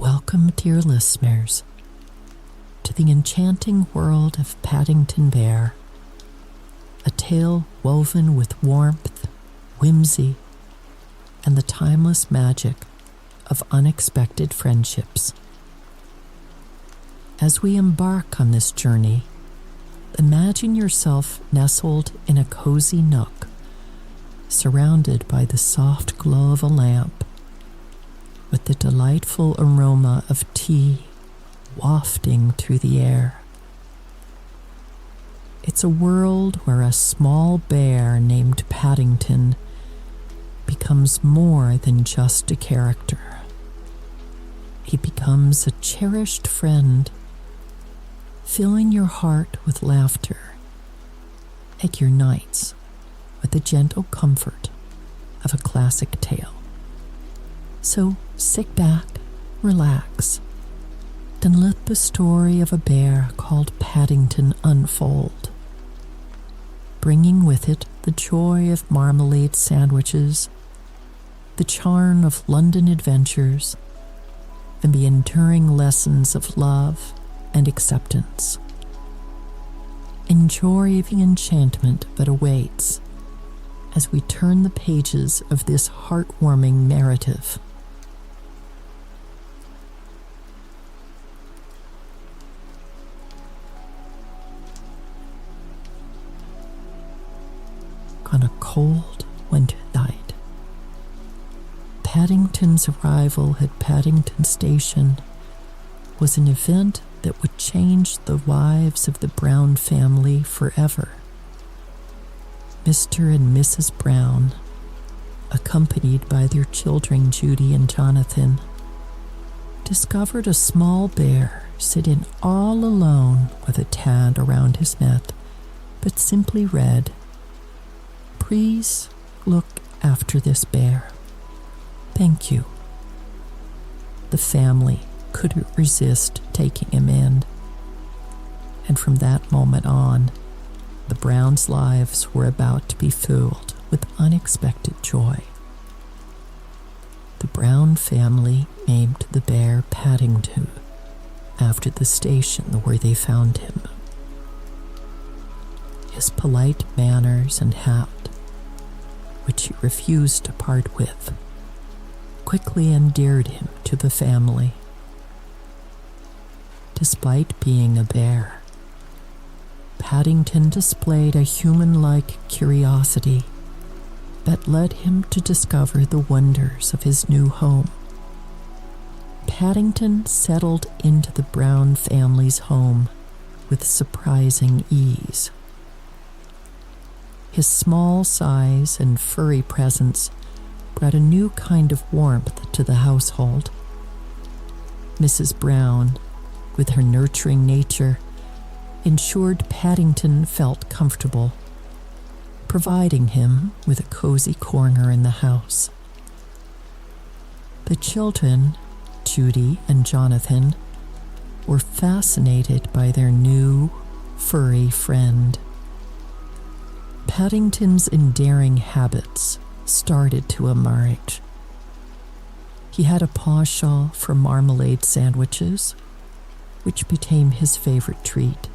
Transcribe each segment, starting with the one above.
Welcome, dear listeners, to the enchanting world of Paddington Bear, a tale woven with warmth, whimsy, and the timeless magic of unexpected friendships. As we embark on this journey, imagine yourself nestled in a cozy nook, surrounded by the soft glow of a lamp, with the delightful aroma of tea wafting through the air. It's a world where a small bear named Paddington becomes more than just a character. He becomes a cherished friend, filling your heart with laughter and your nights with the gentle comfort of a classic tale. So sit back, relax, and let the story of a bear called Paddington unfold, bringing with it the joy of marmalade sandwiches, the charm of London adventures, and the enduring lessons of love and acceptance. Enjoy the enchantment that awaits as we turn the pages of this heartwarming narrative. On a cold winter night, Paddington's arrival at Paddington Station was an event that would change the lives of the Brown family forever. Mr. and Mrs. Brown, accompanied by their children Judy and Jonathan, discovered a small bear sitting all alone with a tag around his neck that simply read, "Please look after this bear. Thank you." The family couldn't resist taking him in, and from that moment on, the Browns' lives were about to be filled with unexpected joy. The Brown family named the bear Paddington after the station where they found him. His polite manners and hat, which he refused to part with, quickly endeared him to the family. Despite being a bear, Paddington displayed a human-like curiosity that led him to discover the wonders of his new home. Paddington settled into the Brown family's home with surprising ease. His small size and furry presence brought a new kind of warmth to the household. Mrs. Brown, with her nurturing nature, ensured Paddington felt comfortable, providing him with a cozy corner in the house. The children, Judy and Jonathan, were fascinated by their new, furry friend. Paddington's endearing habits started to emerge. He had a penchant for marmalade sandwiches, which became his favorite treat.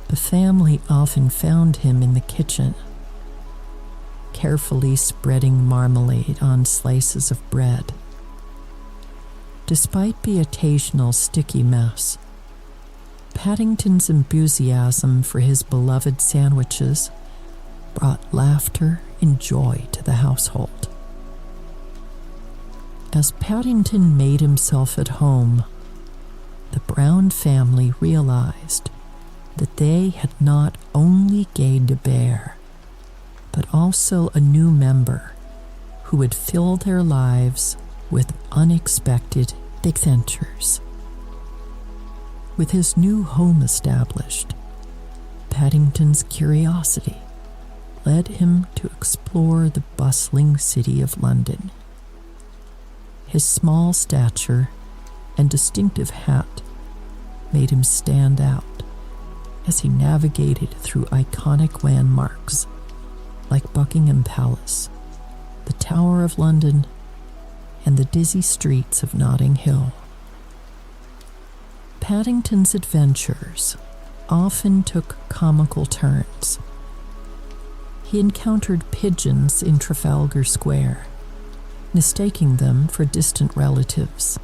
The family often found him in the kitchen, carefully spreading marmalade on slices of bread. Despite the occasional sticky mess, Paddington's enthusiasm for his beloved sandwiches brought laughter and joy to the household. As Paddington made himself at home, the Brown family realized that they had not only gained a bear, but also a new member who would fill their lives with unexpected adventures. With his new home established, Paddington's curiosity led him to explore the bustling city of London. His small stature and distinctive hat made him stand out as he navigated through iconic landmarks like Buckingham Palace, the Tower of London, and and the dizzy streets of Notting Hill. Paddington's adventures often took comical turns. He encountered pigeons in Trafalgar Square, mistaking them for distant relatives,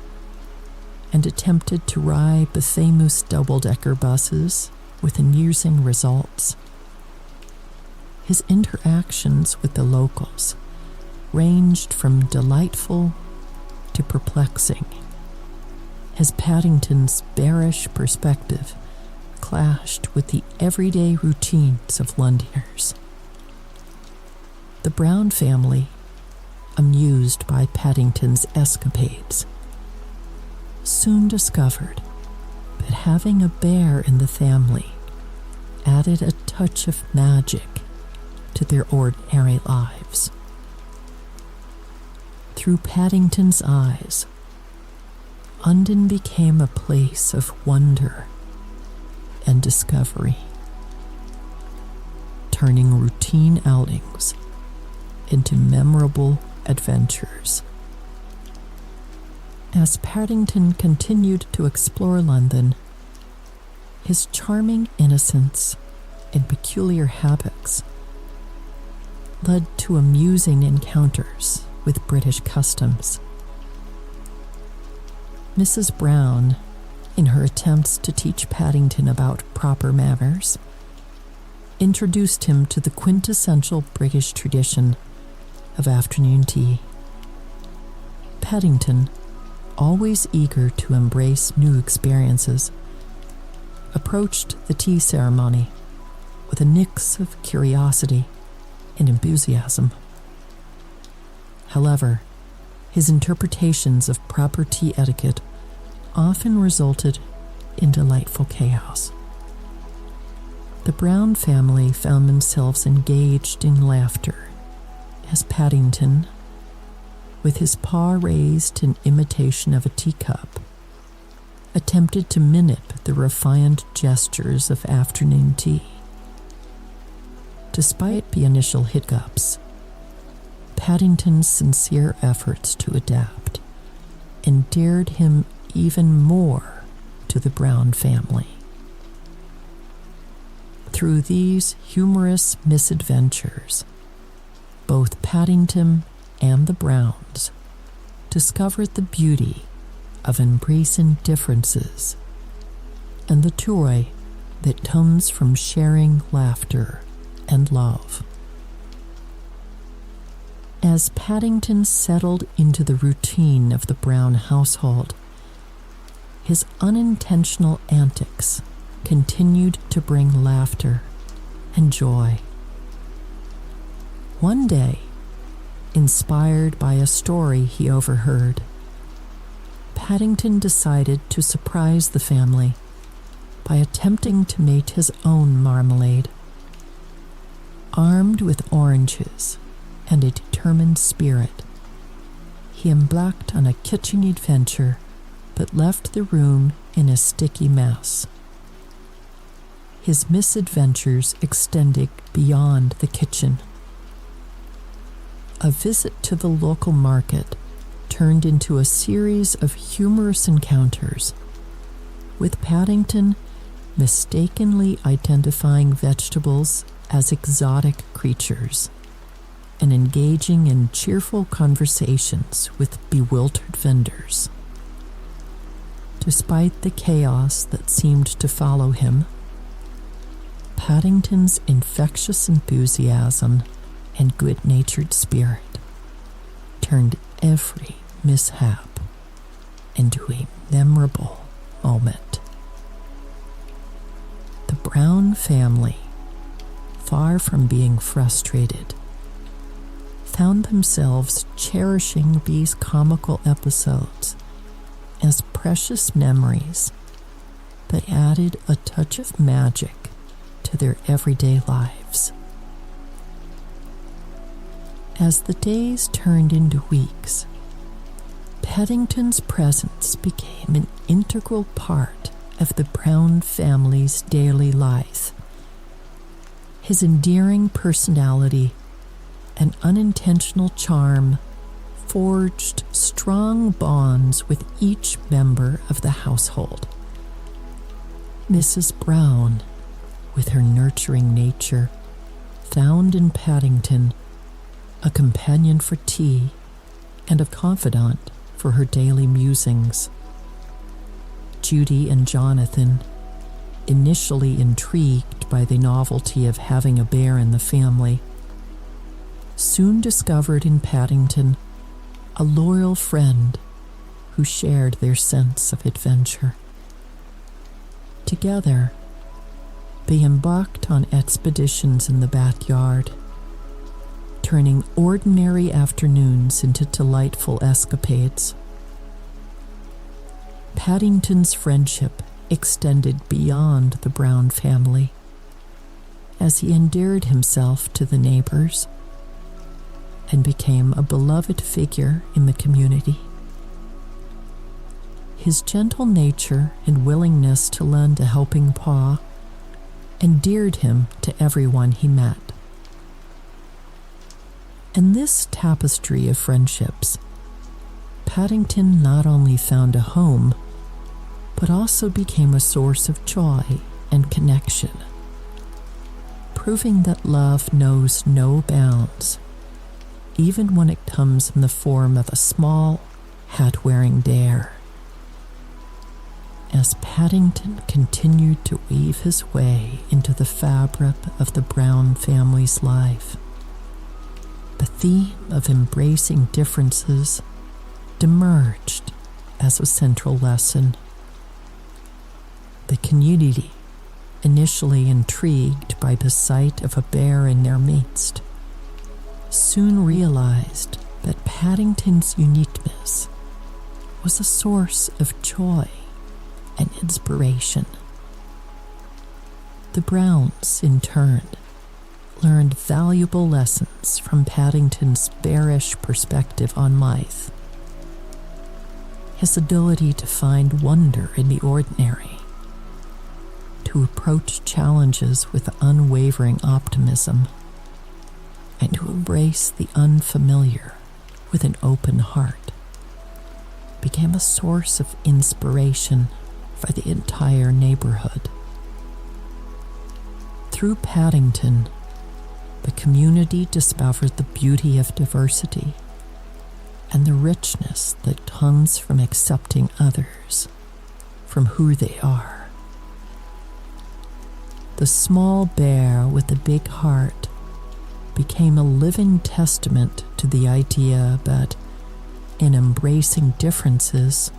and attempted to ride the famous double-decker buses with amusing results. His interactions with the locals ranged from delightful to perplexing, as Paddington's bearish perspective clashed with the everyday routines of Londoners. The Brown family, amused by Paddington's escapades, soon discovered that having a bear in the family added a touch of magic to their ordinary lives. Through Paddington's eyes, London became a place of wonder and discovery, turning routine outings into memorable adventures. As Paddington continued to explore London, his charming innocence and peculiar habits led to amusing encounters with British customs. Mrs. Brown, in her attempts to teach Paddington about proper manners, introduced him to the quintessential British tradition of afternoon tea. Paddington, always eager to embrace new experiences, approached the tea ceremony with a mix of curiosity and enthusiasm. However, his interpretations of proper tea etiquette often resulted in delightful chaos. The Brown family found themselves engaged in laughter as Paddington, with his paw raised in imitation of a teacup, attempted to mimic the refined gestures of afternoon tea. Despite the initial hiccups, Paddington's sincere efforts to adapt endeared him even more to the Brown family. Through these humorous misadventures, both Paddington and the Browns discovered the beauty of embracing differences and the joy that comes from sharing laughter and love. As Paddington settled into the routine of the Brown household, his unintentional antics continued to bring laughter and joy. One day, inspired by a story he overheard, Paddington decided to surprise the family by attempting to make his own marmalade. Armed with oranges and a determined spirit, he embarked on a kitchen adventure but left the room in a sticky mess. His misadventures extended beyond the kitchen. A visit to the local market turned into a series of humorous encounters, with Paddington mistakenly identifying vegetables as exotic creatures and engaging in cheerful conversations with bewildered vendors. Despite the chaos that seemed to follow him, Paddington's infectious enthusiasm and good-natured spirit turned every mishap into a memorable moment. The Brown family, far from being frustrated, found themselves cherishing these comical episodes as precious memories that added a touch of magic to their everyday lives. As the days turned into weeks, Paddington's presence became an integral part of the Brown family's daily life. His endearing personality and unintentional charm forged strong bonds with each member of the household. Mrs. Brown, with her nurturing nature, found in Paddington a companion for tea and a confidant for her daily musings. Judy and Jonathan, initially intrigued by the novelty of having a bear in the family, soon discovered in Paddington a loyal friend who shared their sense of adventure. Together, they embarked on expeditions in the backyard, turning ordinary afternoons into delightful escapades. Paddington's friendship extended beyond the Brown family as he endeared himself to the neighbors and became a beloved figure in the community. His gentle nature and willingness to lend a helping paw endeared him to everyone he met. In this tapestry of friendships, Paddington not only found a home, but also became a source of joy and connection, proving that love knows no bounds, even when it comes in the form of a small, hat-wearing dare. As Paddington continued to weave his way into the fabric of the Brown family's life, the theme of embracing differences emerged as a central lesson. The community, initially intrigued by the sight of a bear in their midst, soon realized that Paddington's uniqueness was a source of joy and inspiration. The Browns, in turn, learned valuable lessons from Paddington's bearish perspective on life. His ability to find wonder in the ordinary, to approach challenges with unwavering optimism, and to embrace the unfamiliar with an open heart, became a source of inspiration for the entire neighborhood. Through Paddington, the community discovered the beauty of diversity and the richness that comes from accepting others from who they are. The small bear with the big heart became a living testament to the idea that in embracing differences,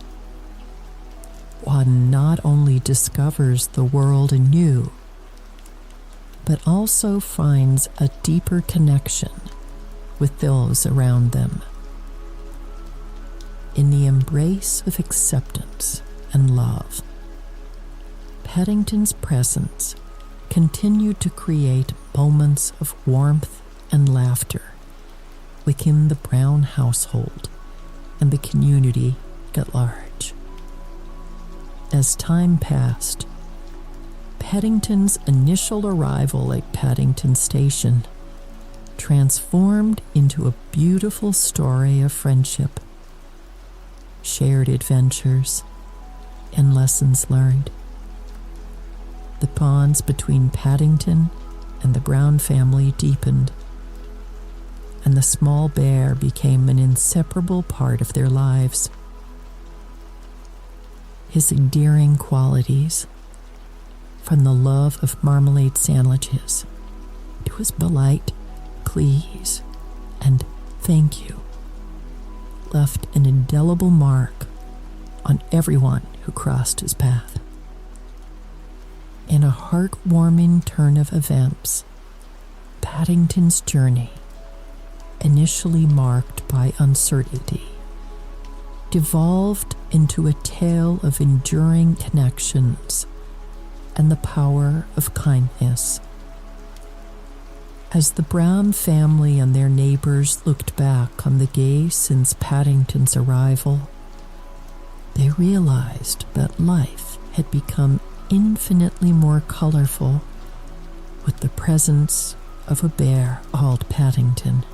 one not only discovers the world anew, but also finds a deeper connection with those around them. In the embrace of acceptance and love, Paddington's presence continued to create moments of warmth and laughter within the Brown household and the community at large. As time passed, Paddington's initial arrival at Paddington Station transformed into a beautiful story of friendship, shared adventures, and lessons learned. The bonds between Paddington and the Brown family deepened, and the small bear became an inseparable part of their lives. His endearing qualities, from the love of marmalade sandwiches to his polite please and thank you, left an indelible mark on everyone who crossed his path. In a heartwarming turn of events, Paddington's journey, initially marked by uncertainty, devolved into a tale of enduring connections and the power of kindness. As the Brown family and their neighbors looked back on the day since Paddington's arrival, they realized that life had become infinitely more colorful with the presence of a bear called Paddington.